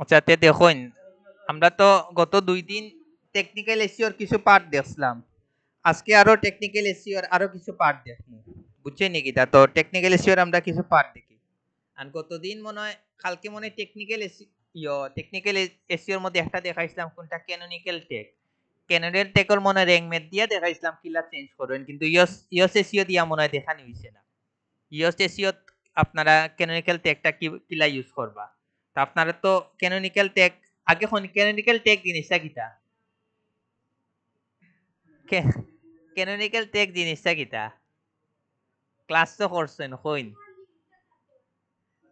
আচ্ছা তে দেখুন, আমরা তো গত 2 দিন টেকনিক্যাল এসিওর কিছু পার্ট দেখলাম, আজকে আরো টেকনিক্যাল এসিওর আরো কিছু পার্ট দেখবো, বুঝছেন নাকি? তা তো টেকনিক্যাল এসিওর আমরা কিছু পার্ট দেখি। আর গতদিন মনে হয়, কালকে মনে হয় টেকনিক্যাল এসিওর মধ্যে একটা দেখাইছিলাম, কোনটা ক্যানোনিক্যাল টেক। ক্যানোনের টেকর মনে হয় র্যাঙ্ক ম্যাথ দিয়া দেখাইছিলাম কিলা চেঞ্জ করবেন, কিন্তু ইয়স এসিও দিয়া মনে হয় দেখানি হইছে না। ইয়স এসিও আপনারা ক্যানোনিক্যাল টেকটা কিলা ইউজ করবা। তো আপনারা তো ক্যানোনিক্যাল টেক আগে ক্যানোনিক্যাল টেক জিনিসটা কিটা, ক্যানোনিক্যাল টেক জিনিসটা কিটা ক্লাস তো করছেন, কইন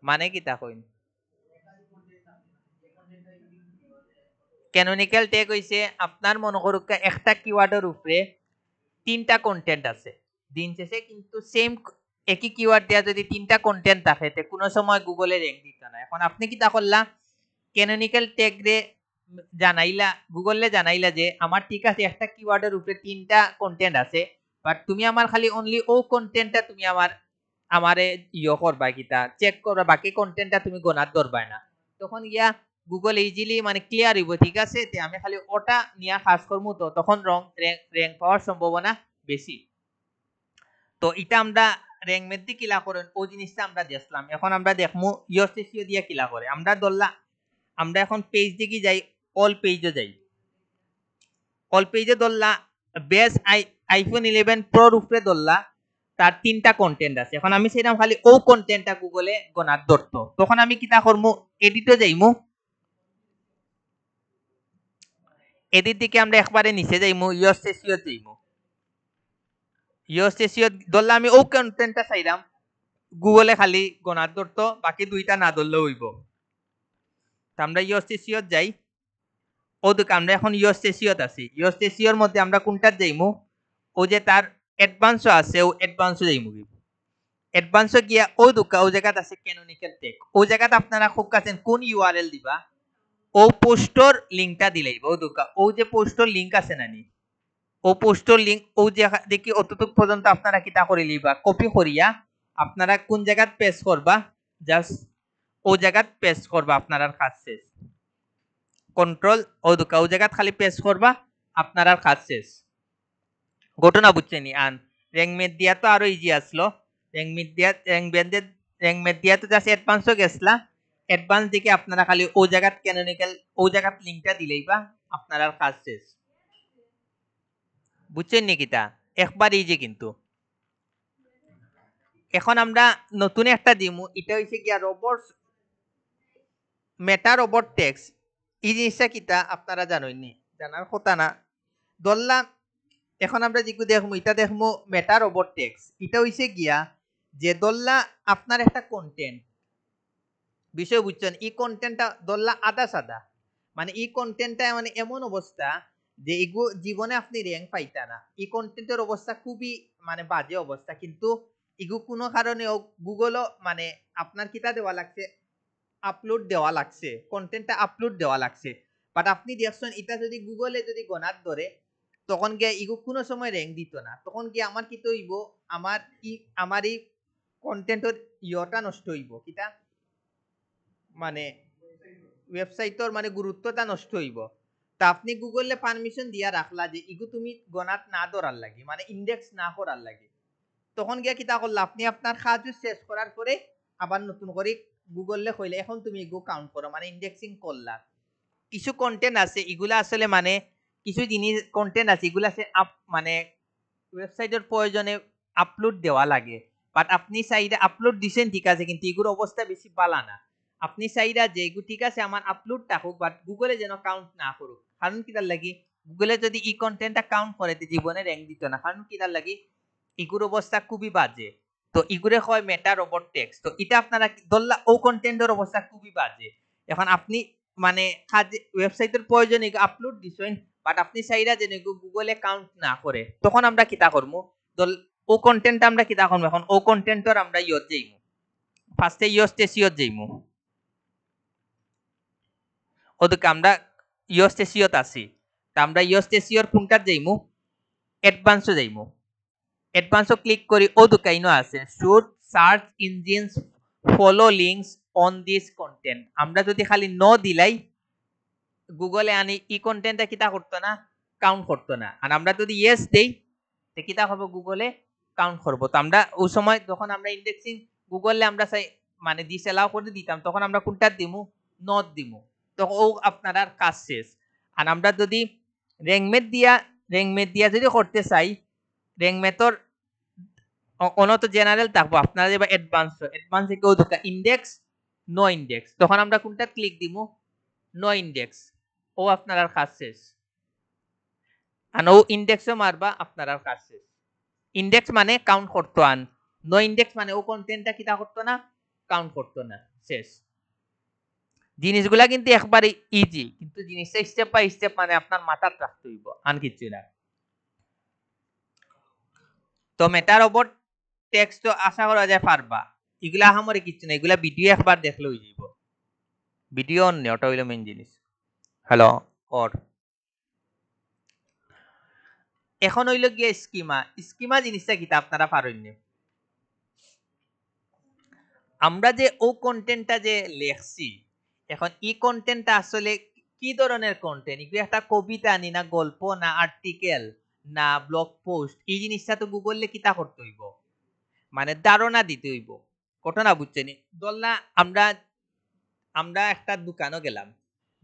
মানে কিটা কইন। ক্যানোনিক্যাল টেক হইছে আপনার মনে করুক একটা কিওয়ার্ডের উপরে 3টা কন্টেন্ট আছে, দিন শেষে কিন্তু সেম একই কিওয়ার্ড দেওয়া যদি 3টা কন্টেন্ট থাকে তে কোনো সময় গুগলে র্যাঙ্ক দিত না। এখন আপনি কি তা করলা, ক্যানোনিক্যাল ট্যাগ রে জানাইলা, গুগলে জানাইলা যে আমার ঠিক আছে একটা কিওয়ার্ডের উপরে 3টা কন্টেন্ট আছে, বাট তুমি আমার খালি অনলি ও কন্টেন্টটা তুমি আমারে করবা, কিতা চেক করবা, বাকি কন্টেন্টটা তুমি গোনার ধরবা না। তখন গিয়া গুগল ইজিলি মানে ক্লিয়ার হইব, ঠিক আছে তে আমি খালি ওটা নিয়ে কাজ করবো, তো তখন র্যাঙ্ক পাওয়ার সম্ভাবনা বেশি। তো এটা আমরা র্যাঙ্ক মেথডে কিলা করেন ও জিনিসটা আমরা দেখলাম। এখন আমরা দেখমু ইওসিসিও দিয়ে কিলা করে। আমরা ধরলা আমরা এখন পেজ দিকে যাই, অল পেজে যাই, অল পেজে ধরলা বেস আইফোন 11 প্রোর উপরে ধরলা তার 3টা কন্টেন্ট আছে। এখন আমি সেরকম খালি ও কন্টেন্টটা গুগলে গনার ধরতো, তখন আমি কিতা করবো, এডিটে যাইমু, এডিট দিকে আমরা একবারে নিচে যাইমু, ইওসিসিও যাইমু, ইওসিসিও ধরলা আমি ও কন্টেন্টটা চাইলাম, গুগলে খালি গনার ধরতো, বাকি 2টা না ধরলেও হইব। তো আমরা ইওসিসিও যাই, ও দুঃখ আমরা এখন ইওসিসিওত আছি, ইওসিসিওর মধ্যে আমরা কোনটা যাইমু, ও যে তার অ্যাডভান্সও আছে, ও অ্যাডভান্সও যাইমু। অ্যাডভান্স গিয়া ও দুঃখ ও জায়গাত আছে ক্যানোনিক্যাল টেক, ও জায়গাত আপনারা খুব কাছেন কোন ইউআরএল দিবা, ও পোস্টর লিঙ্কটা দিলেইব। ও দুঃখ ও যে পোস্টর লিঙ্ক আছে নানি, ও পোস্টর লিঙ্ক ও যে দেখি অতটুক পর্যন্ত আপনারা কিতা করে লিবা, কপি করিয়া আপনারা কোন জায়গাত পেস্ট করবা, জাস্ট ও জায়গাত পেস্ট করবা, আপনার কাজ শেষ। কন্ট্রোল ও দুঃখ ও জায়গাত খালি পেস্ট করবা, আপনার কাজ শেষ। ঘটনা বুঝছেনি। আন র্যাঙ্ক মেট দিয়া তো আরো ইজি আসলো, র্যাঙ্ক মেট দিয়া তো জাস্ট অ্যাডভান্সও গেছলা, অ্যাডভান্স দিকে আপনারা খালি ও জায়গাত ক্যানোনিক্যাল ও জায়গাত লিঙ্কটা দিলেই বা আপনার কাজ শেষ। বুঝছেন নি কিটা, একবার ইজি কিন্তু। এখন আমরা নতুন একটা দিমু, এটা হইছে গিয়া রোবট, মেটা রোবট টেক্স। এই জিনিসটা কিটা আপনারা জানেননি, জানার কথা না। ধরলাম এখন আমরা যেগুলো দেখবো, এটা দেখবো মেটা রোবট টেক্স। এটা হইছে গিয়া যে ধরলা আপনার একটা কন্টেন্ট বিষয় বুঝছেন, এই কন্টেন্টটা ধরলা আদা সাদা, মানে এই কন্টেন্টটা মানে এমন অবস্থা যে এগু জীবনে আপনি র্যাঙ্ক পাইতা না, এই কন্টেন্টের অবস্থা খুবই মানে বাজে অবস্থা, কিন্তু এগু কোনো কারণে গুগলও মানে আপনার কিতা দেওয়া লাগছে, আপলোড দেওয়া লাগছে, কন্টেন্টটা আপলোড দেওয়া লাগছে, বাট আপনি দেখছেন এটা যদি গুগলে যদি গনার ধরে, তখন গিয়ে ইগো কোনো সময় র্যাঙ্ক দিত না, তখন গিয়ে আমার কি হইব, আমার আমার এই কন্টেন্টের ইয়টা নষ্ট হইব, কিটা মানে ওয়েবসাইটর মানে গুরুত্বটা নষ্ট হইব। তা আপনি গুগলে পারমিশন দিয়া রাখলা যে ইগু তুমি গনাত না ধরার লাগে, মানে ইন্ডেক্স না করার লাগে, তখন গিয়া কিতা করলা, আপনি আপনার কাজ শেষ করার পরে আবার নতুন করে গুগলে কইলে এখন তুমি ইগু কাউন্ট করো, মানে ইন্ডেক্সিং করলা। কিছু কন্টেন্ট আছে এগুলা আসলে মানে কিছু জিনিস কন্টেন্ট আছে এগুলা আছে মানে ওয়েবসাইটের প্রয়োজনে আপলোড দেওয়া লাগে, বাট আপনি চাইলে আপলোড দিছেন ঠিক আছে, কিন্তু এগুলোর অবস্থা বেশি বালা না। আপনি চাইরা যে এগুলো ঠিক আছে আমার আপলোড থাকুক, বাট গুগলে যেন কাউন্ট না করুক, কারণ কিতার লাগি গুগলে যদি ই কন্টেন্টটা কাউন্ট করে জীবনে র্যাঙ্ক দিত না, কারণ কিতার লাগি এগুলোর অবস্থা খুবই বাজে। তো এগুলো হয় মেটা রোবট টেক্স। তো এটা আপনারা ধরলা ও কন্টেন্টের অবস্থা খুবই বাজে, এখন আপনি মানে ওয়েবসাইটের প্রয়োজনে আপলোড দিছেন, বাট আপনি চাইরা যে গুগলে কাউন্ট না করে, তখন আমরা কিতা করবো, ও কন্টেন্ট আমরা কিতা করবো, এখন ও কন্টেন্টর আমরা ইয়ত যাইমু, ফার্স্টে ইয়স টেসিয়ত যাইমু, ওদিকে আমরা ইয়স টেসিয়ত আছি, তা আমরা ইয়স টেসিয়র কোনটার যাইমু, অ্যাডভান্সও যাইমু, অ্যাডভান্সও ক্লিক করি, ও দুকাইনো আছে should search engines follow links on this content. আমরা যদি খালি নো দিলাই গুগলে আনি ই কন্টেন্টটা কিতা করতো না, কাউন্ট করতো না। আর আমরা যদি ইয়েস দেই তে কিতা হবে, গুগলে কাউন্ট করবো। তো আমরা ওই সময় যখন আমরা ইন্ডেক্সিং গুগলে আমরা চাই মানে দিস এলাও করে দিতাম, তখন আমরা কোনটা দিমু, নট দিমু, তখন ও আপনার কাজ শেষ। আর আমরা যদি র্যাঙ্ক দিয়া যদি করতে চাই, র্যাঙ্ক মেথর অনত জেনারেল থাকবো, আপনারা যে অ্যাডভান্স কেউ ঢোকা ইন্ডেক্স নো ইন্ডেক্স, তখন আমরা কোনটা ক্লিক দিমু, নো ইন্ডেক্স, ও আপনার কাজ শেষ। আর ও ইন্ডেক্সও মারবা, আপনার কাজ শেষ। ইন্ডেক্স মানে কাউন্ট করতো, আন নো ইন্ডেক্স মানে ও কন্টেন্টটা কিতা করতো না, কাউন্ট করতো না, শেষ। জিনিসগুলা কিন্তু একবারে ইজি, কিন্তু জিনিসটা স্টেপ বাই স্টেপ মানে আপনার মাথাত রাখতে হইব, আন কিছু না। তো মেটা রোবট টেক্সট তো আশা করা যায় পারবা, এগুলা আমারে কিছু না, এগুলা ভিডিও একবার দেখলে হয়ে যাব। ভিডিও অন ওটা হইলো মেইন জিনিস। হ্যালো ওর এখন হইল গিয়ে স্কিমা। স্কিমা জিনিসটা কিতা আপনারা পারেন। আমরা যে ও কন্টেন্টটা যে লেখছি, এখন ই কন্টেন্টটা আসলে কি ধরনের কন্টেন্ট, এগুলো একটা কবিতা নি, না গল্প, না আর্টিকেল, না ব্লগ পোস্ট, এই জিনিসটা তো গুগলে কিতা করতে হইব, মানে ধারণা দিতে হইব। ঘটনা বুঝছেন, ধরলা আমরা আমরা একটা দোকানও গেলাম,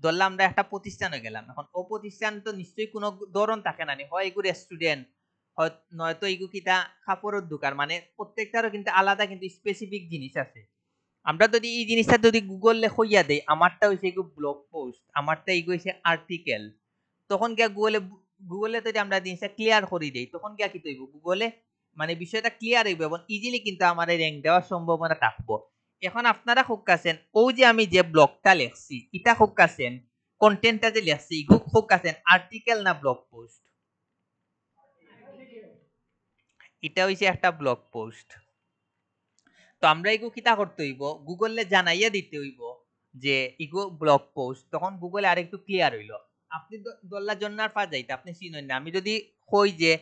ধরলা আমরা একটা প্রতিষ্ঠানে গেলাম। এখন ও প্রতিষ্ঠান তো নিশ্চয়ই কোনো ধরন থাকে না, হয় এগু রেস্টুরেন্ট, নয়তো এগু কিতা কাপড়ের দোকান, মানে প্রত্যেকটারও কিন্তু আলাদা কিন্তু স্পেসিফিক জিনিস আছে। আমরা যদি এই জিনিসটা যদি গুগলে হইয়া দেই, আমারটা হইছে এগু ব্লগ পোস্ট, আমারটা এগু হইছে আর্টিকেল, তখন গিয়া গুগলে যদি আমরা জিনিসটা ক্লিয়ার করে দেই, তখন গিয়া কি হইব, গুগলে মানে বিষয়টা ক্লিয়ার হইব এবং ইজিলি কিন্তু আমার র্যাঙ্ক দেওয়ার সম্ভাবনা থাকবো। এখন আপনারা খুঁজছেন ও যে আমি যে ব্লগটা লেখছি, এটা খুঁজছেন কন্টেন্টটা যে লেখছি, ইগু খুঁজছেন আর্টিকেল না ব্লগ পোস্ট? এটা হইছে একটা ব্লগ পোস্ট। তো আমরা এগু কিতা করতে হইব, গুগলে জানাইয়া দিতে হইব যে ইগু ব্লগ পোস্ট, তখন গুগলে আরেকটু ক্লিয়ার হইল। আপনি দল্লা জন্নার পা যাইতে আপনি চিনেন না, আমি যদি কই যে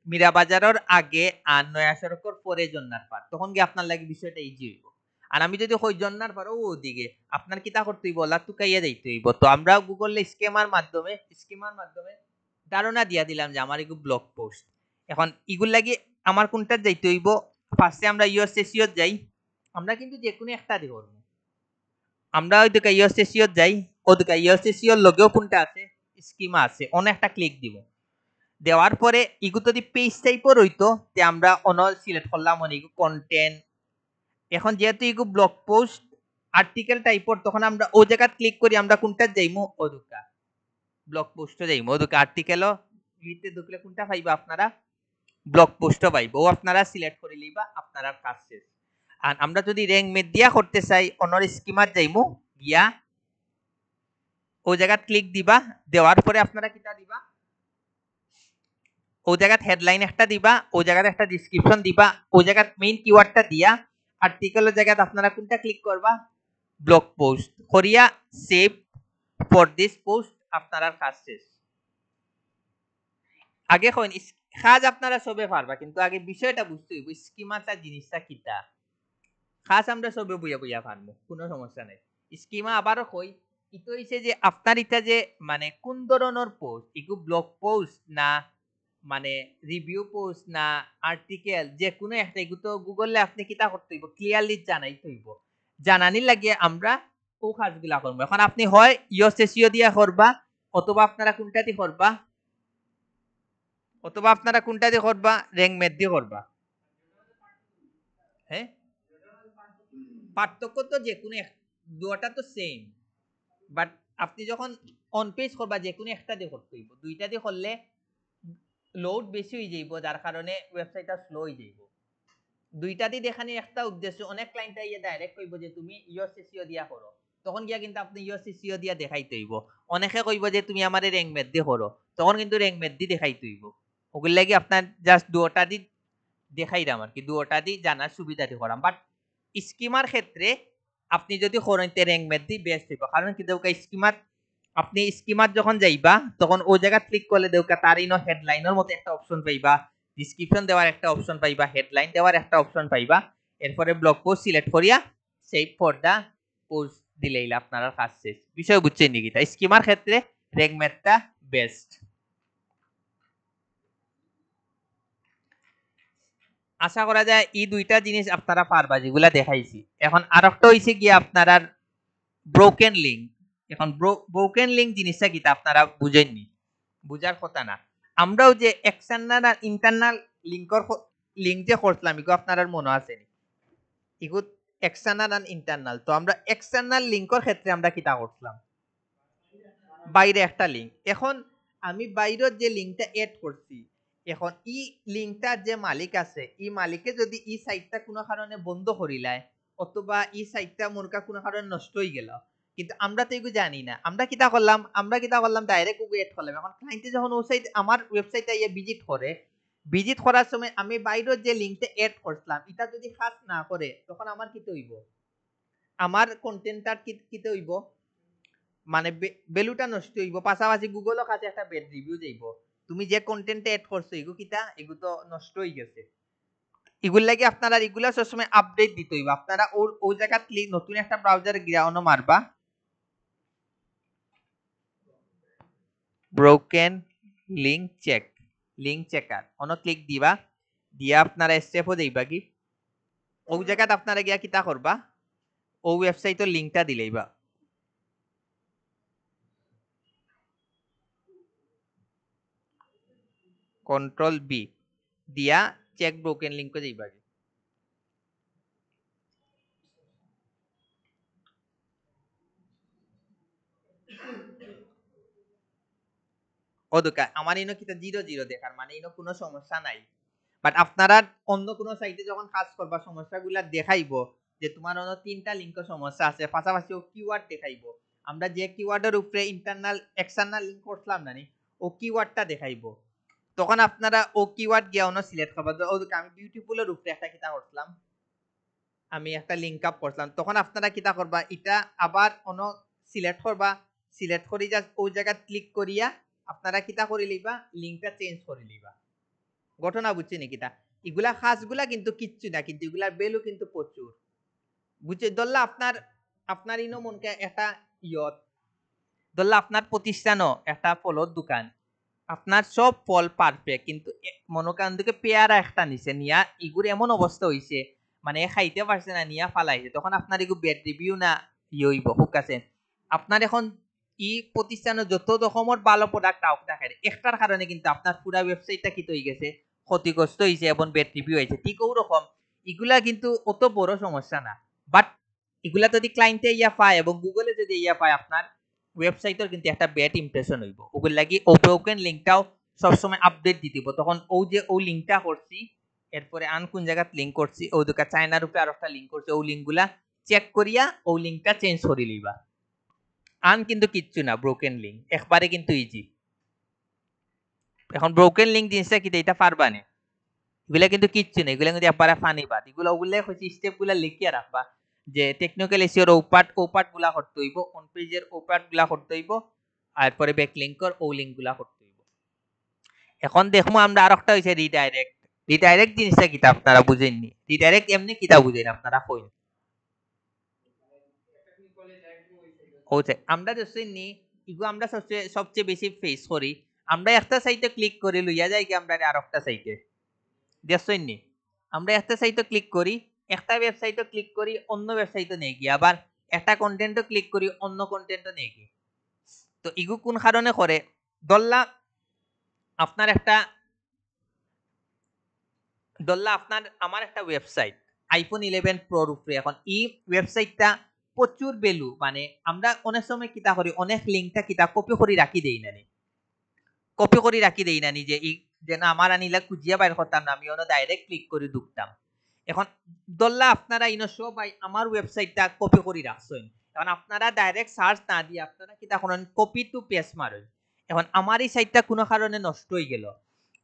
মীরা বাজারের আগে আর নয়া সড়কের পরে জন্নার পার, তখন কি আপনার লাগে বিষয়টা ইজি হইব। আর আমি যদি কই জন্নার পার ও দিকে, আপনার কিতা করতে হইব, লাতুকাইয়া যাইতে হইব। তো আমরা গুগলে স্কিমার মাধ্যমে ধারণা দিয়া দিলাম যে আমার এগু ব্লগ পোস্ট। এখন ইগুর লাগি আমার কোনটা যাইতে হইব, ফার্স্টে আমরা ইউএসএসইও যাই, আমরা কিন্তু যে কোনো একটা দিব, আমরা ওই দিকে ইউএসএসইও যাই, ও দিকে ইউএসএসইওর লগেও কোনটা আছে, স্কিমা আছে, অনেক একটা ক্লিক দিব। দেওয়ার পরে ইগু যদি পেজ টাইপের হইতো, তে আমরা অন সিলেক্ট করলাম ইগু কন্টেন্ট। এখন যেহেতু ইগু ব্লগ পোস্ট আর্টিকেল টাইপের, তখন আমরা ও জায়গা ক্লিক করি, আমরা কোনটা যাইমু, ও দুকা ব্লগ পোস্টে যাইমু, ও দুকা আর্টিকেলও লিখতে ঢুকলে কোনটা পাইবা আপনারা, ব্লগ পোস্টও পাইব, ও আপনারা সিলেক্ট করে লইবা, আপনারা কাজ শেষ। আর আমরা যদি র্যাঙ্ক মেট দিয়া করতে চাই, অনর স্কিমার যাইমু, গিয়া ও জায়গা ক্লিক দিবা, দেওয়ার পরে আপনারা কিটা দিবা, ও জায়গাত হেডলাইন একটা দিবা, ও জায়গাতে একটা ডেসক্রিপশন দিবা, ও জায়গাত মেইন কিওয়ার্ডটা দিয়া আর্টিকেলের জায়গাত আপনারা কোনটা ক্লিক করবা, ব্লগ পোস্ট করিয়া সেভ ফর দিস পোস্ট, আপনারা কাজ শেষ। আগে কইন কাজ আপনারা সবে পারবা, কিন্তু আগে বিষয়টা বুঝতে হইব, স্কিমাটা জিনিসটা কিটা। কাজ আমরা সবে বুঝা বুঝা পারবো, কোনো সমস্যা নাই। স্কিমা আবারও কই, ইতো হইছে যে আপনার ইটা যে মানে কোন ধরনের পোস্ট, ইগু ব্লগ পোস্ট না মানে রিভিউ পোস্ট না আর্টিকেল, যে কোনো একটা, এগু তো গুগলে আপনি কিতা করতে হইব, ক্লিয়ারলি জানাইতে হইব। জানানির লাগিয়ে আমরা ও কাজগুলা করবো। এখন আপনি হয় ইওসেসিও দিয়া করবা, অথবা আপনারা কোনটা দিয়ে করবা, র্যাঙ্ক মেট দিয়ে করবা। হ্যাঁ, পার্থক্য তো যে কোনো দুটা তো সেম, বাট আপনি যখন অন পেজ করবা, যে কোনো একটা দিয়ে করতে হইব, দুইটা দিয়ে করলে লোড বেশি হয়ে যাইব, যার কারণে ওয়েবসাইটটা স্লো হয়ে যাইব। দুইটা দিয়ে দেখানি একটা উদ্দেশ্য, অনেক ক্লায়েন্ট ইয়ে ডাইরেক্ট কইব যে তুমি ইওসিসিও দিয়া করো, তখন গিয়া কিন্তু আপনি ইওসিসিও দিয়া দেখাইতে হইব। অনেকে কইব যে তুমি আমারে র্যাঙ্ক মেট দিয়ে করো, তখন কিন্তু র্যাঙ্ক মেট দিয়ে দেখাইতে হইব। ওগুলো লাগি আপনার জাস্ট দুটা দি দেখাইলাম আর কি, দুটা দি জানার সুবিধাটি করাম। বাট স্কিমার ক্ষেত্রে আপনি যদি করেন তে র্যাঙ্ক মেট দি বেস্ট হইব, কারণ কি দেউকা স্কিমার, আপনি স্কিমার যখন যাইবা, তখন ওই জায়গা ক্লিক করলে দেউকা তার ইনো হেডলাইনের মতো একটা অপশন পাইবা, ডিসক্রিপশন দেওয়ার একটা অপশন পাইবা, হেডলাইন দেওয়ার একটা অপশন পাইবা, এরপরে ব্লগ পোস্ট সিলেক্ট করিয়া সেভ ফর দা পোস্ট দিলেই আপনারা কাজ শেষ। বিষয় বুঝছেন নাকি? তাই স্কিমার ক্ষেত্রে র্যাঙ্ক ম্যাথটা বেস্ট। আশা করা যায় এই দুইটা জিনিস আপনারা পারবা যেগুলা দেখাইছি। এখন আরেকটা হইছে কি আপনারা ব্রোকেন লিঙ্ক। এখন ব্রোকেন লিঙ্ক জিনিসটা কি আপনারা বুঝেননি, বুঝার কথা না। আমরাও যে এক্সটার্নাল আর ইন্টারনাল লিঙ্কর লিঙ্ক যে করছিলাম এগুলো আপনার মনে আছে এগুলো এক্সটার্নাল আর ইন্টারনাল। তো আমরা এক্সটার্নাল লিঙ্কর ক্ষেত্রে আমরা কিটা করছিলাম, বাইরে একটা লিঙ্ক। এখন আমি বাইরের যে লিঙ্কটা এড করছি, এখন ই লিঙ্কটার যে মালিক আছে এই মালিকে যদি এই সাইটটা কোনো কারণে বন্ধ করিলায় অথবা এই সাইটটা মোরকা কোনো কারণে নষ্ট হয়ে গেল, কিন্তু আমরা তো এগুলো জানি না। আমরা কিটা করলাম ডাইরেক্ট ওগুলো এড করলাম। এখন ক্লায়েন্টে যখন ওই সাইট আমার ওয়েবসাইটে ইয়ে ভিজিট করার সময় আমি বাইরের যে লিঙ্কটা এড করছিলাম এটা যদি কাজ না করে তখন আমার কিতে হইব, আমার কন্টেন্টটার কিতে হইব, মানে ভ্যালুটা নষ্ট হইব। পাশাপাশি গুগলের কাছে একটা ব্যাড রিভিউ যাইব, তুমি যে কন্টেন্টে এড করছো এগু কিটা এগু তো নষ্ট হয়ে গেছে। এগুলো লাগে আপনারা এগুলা সবসময় আপডেট দিতে হইব। আপনারা ওই জায়গা ক্লিক নতুন একটা ব্রাউজারে গিয়া অন্য মারবা ব্রোকেন লিঙ্ক চেকার অন্য ক্লিক দিবা, দিয়া আপনারা স্টেপও দেইবা কি ওই জায়গাতে আপনারা গিয়া কিতা করবা ও ওয়েবসাইটের লিঙ্কটা দিলেইবা। কন্ট্রোল বি দিয়া চেক ব্রোকেন লিঙ্কে যাইবা। ও দোকা আমার ইনো কিতা 0 দেখার মানে ইনো কোনো সমস্যা নাই। বাট আপনারা অন্য কোনো সাইটে যখন কাজ করবা সমস্যাগুলা দেখাইবো যে তোমার অন্য 3টা লিঙ্কের সমস্যা আছে, পাশাপাশি ও কিওয়ার্ড দেখাইবো। আমরা যে কিওয়ার্ডের উপরে ইন্টারনাল এক্সটার্নাল লিঙ্ক করলাম না ও কিওয়ার্ডটা দেখাইবো। তখন আপনারা ও কিওয়ার্ড গিয়া অন্য সিলেক্ট করবা। ও আমি বিউটিফুলের উপরে একটা কিতা করলাম, আমি একটা লিঙ্ক আপ করলাম, তখন আপনারা কিতা করবা এটা আবার অন্য সিলেক্ট করবা। সিলেক্ট করি জাস্ট ওই জায়গা ক্লিক করিয়া আপনারা কিতা করে লইবা, লিঙ্কটা চেঞ্জ করে লইবা। ঘটনা বুঝছি নাকি? এগুলা খাসগুলা কিন্তু কিচ্ছু না, কিন্তু এগুলার ভ্যালু কিন্তু প্রচুর। বুঝছে? ধরলা আপনার ইনো মনকে একটা ইয়ত ধরলা আপনার প্রতিষ্ঠানও একটা ফলের দোকান, আপনার সব ফল পারফেক্ট, কিন্তু মনোকান থেকে পেয়ারা একটা নিছে নিয়া ইগুর এমন অবস্থা হইছে মানে খাইতে পারছে না নিয়া ফালাইছে, তখন আপনার এগু ব্যাড রিভিউ না হইব হুক আছে। আপনার এখন ই প্রতিষ্ঠানের যত রকমের ভালো প্রোডাক্ট আউট থাকে একটার কারণে কিন্তু আপনার পুরা ওয়েবসাইটটা কি হয়ে গেছে, ক্ষতিগ্রস্ত হয়েছে এবং ব্যাড রিভিউ হয়েছে। ঠিক ওরকম এগুলা কিন্তু অত বড় সমস্যা না, বাট এগুলা যদি ক্লায়েন্টে ইয়া পায় এবং গুগলে যদি ইয়া পায় আপনার ওয়েবসাইটের কিন্তু একটা ব্যাড ইমপ্রেশন হইব। ওগুলো লাগি ও ব্রোকেন লিঙ্কটাও সবসময় আপডেট দি দিব। তখন ও যে ও লিঙ্কটা করছি এরপরে আন কোন জায়গাত লিঙ্ক করছি ও দুকা চায়নার উপরে আর একটা লিঙ্ক করছি, ও লিঙ্কগুলা চেক করিয়া ও লিঙ্কটা চেঞ্জ করে লইবা। আন কিন্তু কিচ্ছু না, ব্রোকেন লিঙ্ক একবারে কিন্তু ইজি। এখন ব্রোকেন লিঙ্ক জিনিসটা কি এটা পারবা না, এগুলা কিন্তু কিচ্ছু না, এগুলা কিন্তু একবারে ফানি বাদ। এগুলো ওগুলা হচ্ছে স্টেপগুলা লিখিয়া রাখবা যে টেকনিক্যাল এসিওর ওপার্ট গুলা করতে হইব, অন পেজের ওপার্ট গুলা করতে হইব, আর পরে ব্যাক লিঙ্কর ও লিঙ্ক গুলা করতে হইব। এখন দেখবো আমরা আরেকটা হইছে রিডাইরেক্ট জিনিসটা কিতা আপনারা বুঝেননি। রিডাইরেক্ট এমনি কিতা বুঝেন আপনারা কইন। হচ্ছে আমরা দেখছি ইগো আমরা সবচেয়ে বেশি ফেস করি। আমরা একটা সাইটে ক্লিক করে লইয়া যাই কি আমরা আরেকটা সাইটে দেখছেন নি, আমরা একটা সাইটে ক্লিক করি, একটা ওয়েবসাইটে ক্লিক করি, অন্য ওয়েবসাইটে নিয়ে গিয়ে আবার একটা কন্টেন্টও ক্লিক করি, অন্য কন্টেন্টও নিয়ে গিয়ে। তো ইগু কোন কারণে করে, ধরলা আপনার আমার একটা ওয়েবসাইট আইফোন 11 প্রোর উপরে। এখন এই ওয়েবসাইটটা প্রচুর ভ্যালু, মানে আমরা অনেক সময় কিতা করি অনেক লিঙ্কটা কিতা কপি করে রাখি দেই না যে যেন আমার আনিলা খুঁজিয়া বাইর করতাম না, আমি অন্য ডাইরেক্ট ক্লিক করে ঢুকতাম। এখন ধরলা আপনারা ইনো সবাই আমার ওয়েবসাইটটা কপি করে রাখছেন, এখন আপনারা ডাইরেক্ট সার্চ না দিয়ে আপনারা কিতা করেন কপি টু পেস্ট মারেন। এখন আমার এই সাইটটা কোনো কারণে নষ্ট হয়ে গেল,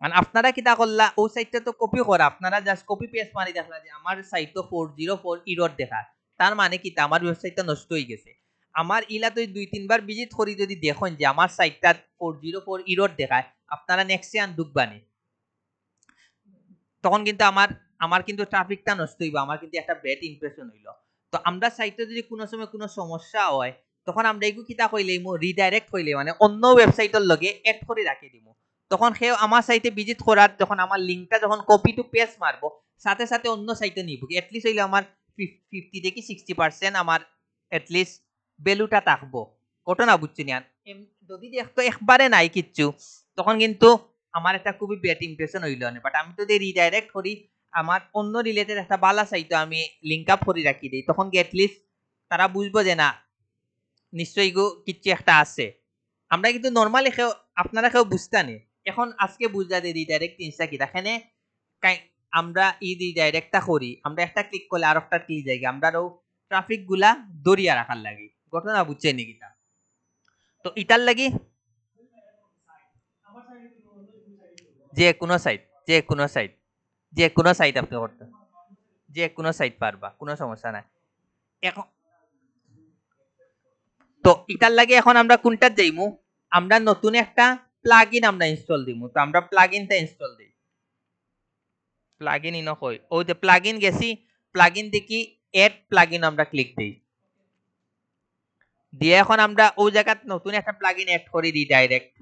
মানে আপনারা কিতা করলা ও সাইটটা তো কপি করা, আপনারা জাস্ট কপি পেস্ট মারি দেখলা যে আমার সাইট তো 404 এরর দেখা, তার মানে কিতা আমার ওয়েবসাইটটা নষ্ট হয়ে গেছে। আমার ইলা তো 2-3 বার ভিজিট করি যদি দেখেন যে আমার সাইটটা 404 এরর দেখায়, আপনারা নেক্সট আন ঢুকবানি, তখন কিন্তু আমার আমার কিন্তু ট্রাফিকটা নষ্ট হইব, আমার কিন্তু একটা ব্যাড ইমপ্রেশন হইল। তো আমরা সাইটে যদি কোনো সময় কোনো সমস্যা হয় তখন আমরা এগু কিতা কইলেই রিডাইরেক্ট হইলে মানে অন্য ওয়েবসাইটের লগে এড করে রাখি দিব। তখন সেও আমার সাইটে ভিজিট করার যখন আমার লিঙ্কটা যখন কপি টু পেস্ট মারবো সাথে সাথে অন্য সাইটে নিব, এটলিস্ট হইলে আমার 50 থেকে 60% আমার এটলিস্ট ভ্যালুটা থাকবো। ঘটনা বুঝছি না, যদি দেখতো একবারে নাই কিচ্ছু তখন কিন্তু আমার একটা খুবই ব্যাড ইমপ্রেশন হইল না। বাট আমি যদি রিডাইরেক্ট করি আমার অন্য রিলেটেড একটা বালা সাইটে আমি লিঙ্ক আপ করে রাখি দিই, তখন কি এটলিস্ট তারা বুঝবো যে না নিশ্চয়ই গো কিচ্ছু একটা আছে। আমরা কিন্তু নর্মালি কেউ আপনারা কেউ বুঝতে নেই, এখন আজকে বুঝা দিই রিডাইরেক্ট জিনিসটা কি। দেখেন আমরা এই রিডাইরেক্টটা করি, আমরা একটা ক্লিক করলে আর একটা ক্লিক যাই, আমরা ট্রাফিক গুলা দরিয়া রাখার লাগে। ঘটনা বুঝছে নাকি? তো ইটার লাগি যে কোনো সাইট যে কোনো সাইট যে কোনো সাইট আপনি করতে যে কোনো সাইট পারবা, কোনো সমস্যা নাই। এখন তো এটার লাগে এখন আমরা কোনটা যাইমু, আমরা নতুন একটা প্লাগইন আমরা ইনস্টল দিমু। তো আমরা প্লাগইনটা ইনস্টল দেই, প্লাগইন ইনো কই ও যে প্লাগইন গেছি, প্লাগইন দেখি এড প্লাগইন আমরা ক্লিক দেই, দিয়ে এখন আমরা ওই জায়গায় নতুন একটা প্লাগইন এড করে দিই ডাইরেক্ট।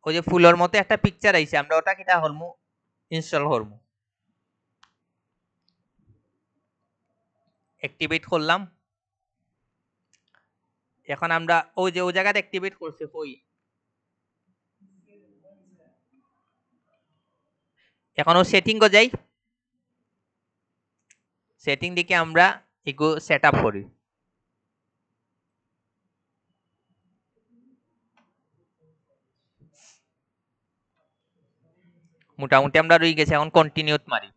ওই যে ফুলের মতো একটা পিকচার আইছে, আমরা ওটা কিটা হলমু ইনস্টল করবো, অ্যাক্টিভেট করলাম। এখন আমরা ওই যে ওই জায়গাতে অ্যাক্টিভেট করছে কই, এখনো সেটিং গো যাই, সেটিং দিকে আমরা এগো সেট আপ করি। মোটামুটি আমরা রয়ে গেছে, এখন কন্টিনিউত মারি,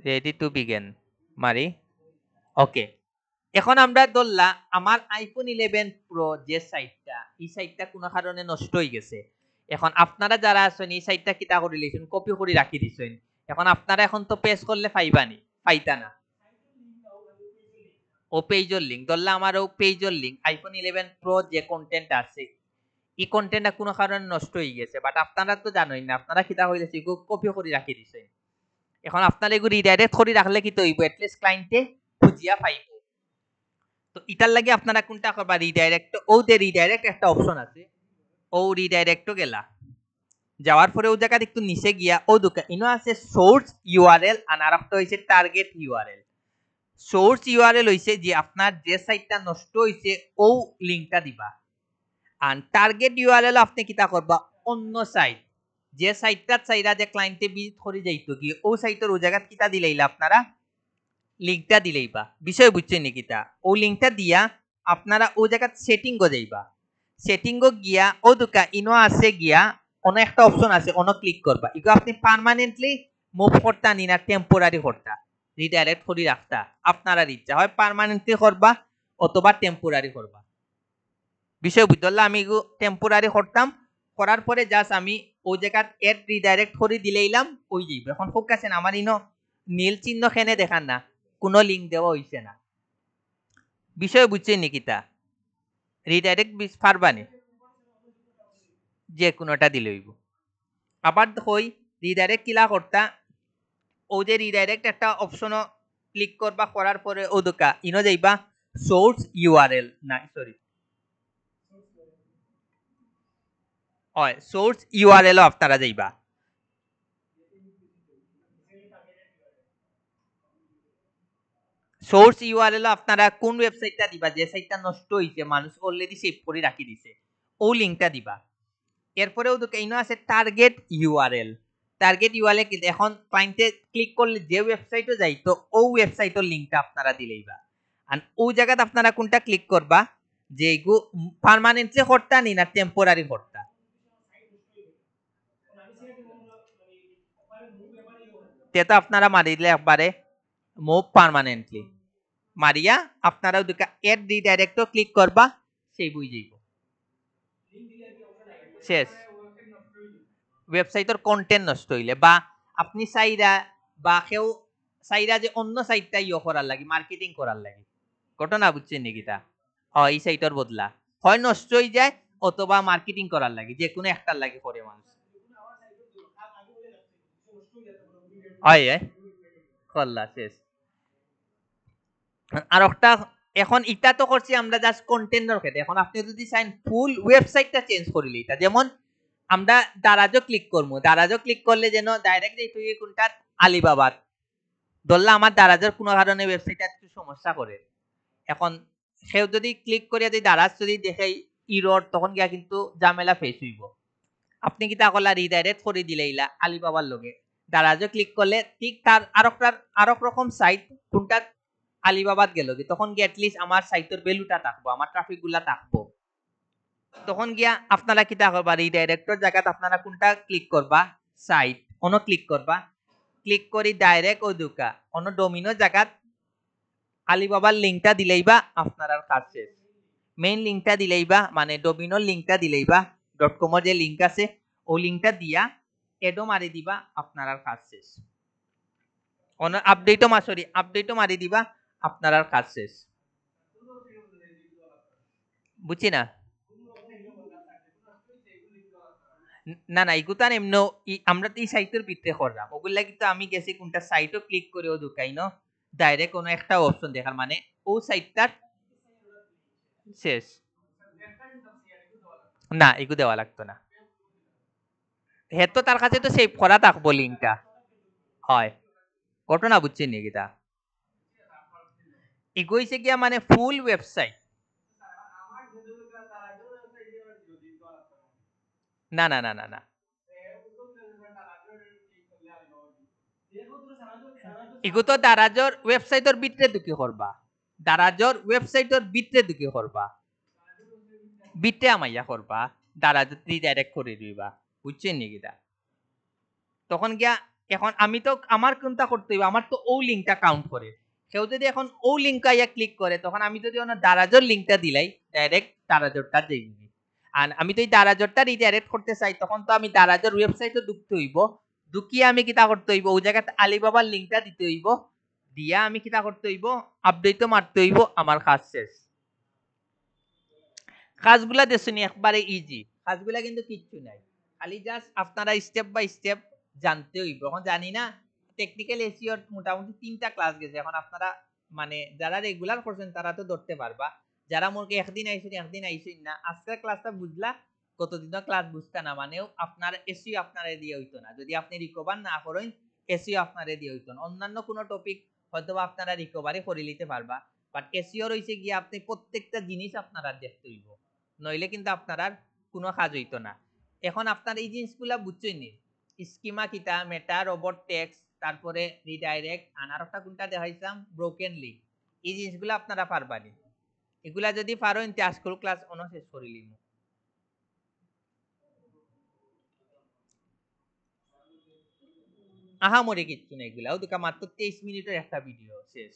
রেডি টু বিগিন মারি, ওকে। এখন আমরা ধরলা আমার আইফোন 11 প্রো যে সাইটটা, এই সাইটটা কোনো কারণে নষ্ট হয়ে গেছে। এখন আপনারা যারা আছেন এই সাইটটা কিতা করে লিছেন, কপি করে রাখি দিছেন, এখন আপনারা এখন তো পেজ করলে পাইবানি, পাইতা না। ও পেজের লিংক ধরলা আমার ও পেজের লিংক আইফোন 11 প্রো যে কন্টেন্ট আছে এই কন্টেন্টটা কোনো কারণে নষ্ট হয়ে গেছে, বাট আপনারা তো জানোই না, আপনারা কিতা হইছে কপি করে রাখি দিছেন। এখন আপনারা এগুলো রিডাইরেক্ট করে রাখলে কি তো হইব, এটলিস্ট ক্লায়েন্টে খুঁজিয়া পাইব। তো এটার লাগে আপনারা কোনটা করবা, রিডাইরেক্ট ও দে রিডাইরেক্ট একটা অপশন আছে, ও রিডাইরেক্টও গেলা, যাওয়ার পরে ও জায়গা একটু নিচে গিয়া ও দোকান ইনো আছে সোর্স ইউআরএল আর আরেকটা হইছে টার্গেট ইউআরএল। সোর্স ইউআরএল হইছে যে আপনার যে সাইটটা নষ্ট হইছে ও লিংকটা দিবা, আর টার্গেট ইউআরএল আপনি কিতা করবা অন্য সাইট যে সাইটটা চাইরা যে ক্লায়েন্টে ভিজিট করে যাইতো কি ও সাইটের ও জায়গা কিতা দিলাইলা আপনারা লিংকটা দিলেইবা। বিষয় বুঝছেন নাকি? তা ও লিংকটা দিয়া আপনারা ও জায়গা সেটিং গো যাইবা, সেটিং গো গিয়া ও দুকা ইনো আছে গিয়া অন্য একটা অপশন আছে অন্য ক্লিক করবা, ইগো আপনি পার্মানেন্টলি মুভ করতা নি না টেম্পোরারি করতা, রিডাইরেক্ট করে রাখতা আপনারা ইচ্ছা হয় পার্মানেন্টলি করবা অথবা টেম্পোরারি করবা। বিষয় বুঝলা, আমি ইগো টেম্পোরারি করতাম, করার পরে জাস্ট আমি ওই জায়গা এড রিডাইরেক্ট করে দিলেইলাম ওই যাইব। এখন ফোকাস আমার ইনো নীল চিহ্ন খেনে দেখান না, কোনো লিঙ্ক দেওয়া হইছে না। বিষয় বুঝছেন নাকি? তা রিডাইরেক্ট পারবানি যে কোনোটা দিলে হইব। আবার হই রিডাইরেক্ট কিলা করতা, ও যে রিডাইরেক্ট একটা অপশন ক্লিক করবা, করার পরে ও দোকা ইনো যাইবা সোর্স ইউআরএল না সরি হয় সোর্স ইউআরএল আপনারা যাইবা, সোর্স ইউআরএল আপনারা কোন ওয়েবসাইটটা দিবা যে সাইটটা নষ্ট হইছে মানুষ অলরেডি সেভ করে রাখি দিছে ও লিংকটা দিবা। এরপরেও তো কেন আছে টার্গেট ইউআরএল, টার্গেট ইউআরএল কিন্তু এখন ক্লায়েন্টে ক্লিক করলে যে ওয়েবসাইটে যাইতো ও ওয়েবসাইটের লিংকটা আপনারা দিলেইবা। আর ওই জায়গাতে আপনারা কোনটা ক্লিক করবা যে এগু পার্মানেন্টলি করতা নি না টেম্পোরারি করতা, তেটা আপনারা মারি দিলে একবারে মুভ পার্মানেন্টলি মারিয়া আপনারা ওদিকে এড রিডাইরেক্টও ক্লিক করবা, সেই বুঝ যাইব শেষ। ওয়েবসাইটের কন্টেন্ট নষ্ট হইলে বা আপনি চাইরা বা কেউ চাইরা যে অন্য সাইটটা ইয়ে করার লাগে মার্কেটিং করার লাগে, ঘটনা বুঝছেন নাকি? তা এই সাইটর বদলা হয় নষ্ট হয়ে যায় অথবা মার্কেটিং করার লাগে যে কোনো একটার লাগে করে মানুষ হয় করলা শেষ আর একটা এখন ইটা তো করছি আমরা জাস্ট কন্টেন্টের ক্ষেত্রে এখন আপনি যদি চান ফুল ওয়েবসাইটটা চেঞ্জ করিলে এটা যেমন আমরা দারাজও ক্লিক করবো দারাজও ক্লিক করলে যেন ডাইরেক্ট যে কোনটা আলিবাবাদ ধরলে আমার দারাজের কোনো কারণে ওয়েবসাইটটা একটু সমস্যা করে এখন সেও যদি ক্লিক করিয়া যদি দারাজ যদি দেখে ইরর তখন গিয়া কিন্তু ঝামেলা ফেস হইব আপনি কি তা করলা রিডাইরেক্ট করে দিলে ইলা আলিবাবার লগে দারাজও ক্লিক করলে ঠিক তার আরক রকম সাইট কোনটা আলিবাবাদ গেল কি তখন গিয়ে অ্যাটলিস্ট আমার সাইটের ভ্যালুটা থাকবো আমার ট্রাফিক গুলা থাকবো তখন গিয়া আপনারা কি তা করবা রিডাইরেক্টর জায়গাত আপনারা কোনটা ক্লিক করবা সাইট অন্য ক্লিক করবা ক্লিক করি ডাইরেক্ট ও দুকা অন্য ডোমিনো জায়গাত আলিবাবার লিঙ্কটা দিলেইবা আপনার আর কাজ শেষ মেইন লিঙ্কটা দিলেইবা মানে ডোমিনোর লিঙ্কটা দিলেইবা .com এর যে লিঙ্ক আছে ওই লিঙ্কটা দিয়া এডও মারি দিবা আপনার আর কাজ শেষ অন্য আপডেটও মারি দিবা আপনার আর কাজ শেষ বুঝছি না না না এগুতান এমনো আমরা তো এই সাইটের ভিতরে করলাম ওগুলা কিন্তু আমি গেছি কোনটা সাইটও ক্লিক করেও ঢুকাই না ডাইরেক্ট কোনো একটা অপশন দেখার মানে ও সাইটটার শেষ না এগু দেওয়া লাগতো না হে তো তার কাছে তো সেভ করা থাকবো লিঙ্কটা হয় ঘটনা বুঝছেন নি গীতা এগু হইছে গিয়া মানে ফুল ওয়েবসাইট না না না না না এগু তো দারাজর ওয়েবসাইটের ভিতরে ঢুকে করবা দারাজর ওয়েবসাইটের ভিতরে ঢুকে করবা বিটে আমাইয়া করবা দারাজ ডাইরেক্ট করে দিবা বুঝছেন নি গীতা তখন গিয়া এখন আমি তো আমার কোনটা করতে হইব আমার তো ও লিঙ্কটা কাউন্ট করে কেউ যদি এখন ও লিঙ্ক আইয়া ক্লিক করে তখন আমি যদি ওনা দারাজর লিঙ্কটা দিলাই ডাইরেক্ট দারাজরটা যাইবি আর আমি তো এই দারাজরটা রিডাইরেক্ট করতে চাই তখন তো আমি দারাজর ওয়েবসাইটে ঢুকতে হইব ঢুকিয়ে আমি কিতা করতে হইব ওই জায়গাতে আলিবাবার লিঙ্কটা দিতে হইব দিয়া আমি কিতা করতে হইব আপডেটও মারতে হইব আমার কাজ শেষ কাজগুলা দেখুনি একবারে ইজি কাজগুলা কিন্তু কিচ্ছু নাই খালি জাস্ট আপনারা স্টেপ বাই স্টেপ জানতে হইব এখন জানি না টেকনিক্যাল এসইওর মোটামুটি 3টা ক্লাস গেছে এখন আপনারা মানে যারা রেগুলার করছেন তারা তো ধরতে পারবা যারা মোরকে একদিন আইছেন না আজকের ক্লাসটা বুঝলা কতদিনও ক্লাস বুঝতা না মানেও আপনার এসইও আপনারে দিয়ে হইতো না যদি আপনি রিকভার না করেন এসইও আপনারে দিয়ে হইতো না অন্যান্য কোনো টপিক হয়তো আপনারা রিকভারি করে নিতে পারবা বাট এসইও রইছে গিয়ে আপনি প্রত্যেকটা জিনিস আপনারা দেখতে হইব নইলে কিন্তু আপনার আর কোনো কাজ হইতো না এখন আপনার এই জিনিসগুলা বুঝছেন নি স্কিমা কিটা মেটা রোবট টেক্স তারপরে রিডাইরেক্ট আর একটা কোনটা দেখাইছিলাম ব্রোকেন লিঙ্ক এই জিনিসগুলো আপনারা পারবানি এগুলা যদি পারো ইনতে আজকাল ক্লাস অন শেষ করিলিম আহা মরে কিচ্ছু না এগুলা ও দুকা মাত্র 23 মিনিটের একটা ভিডিও শেষ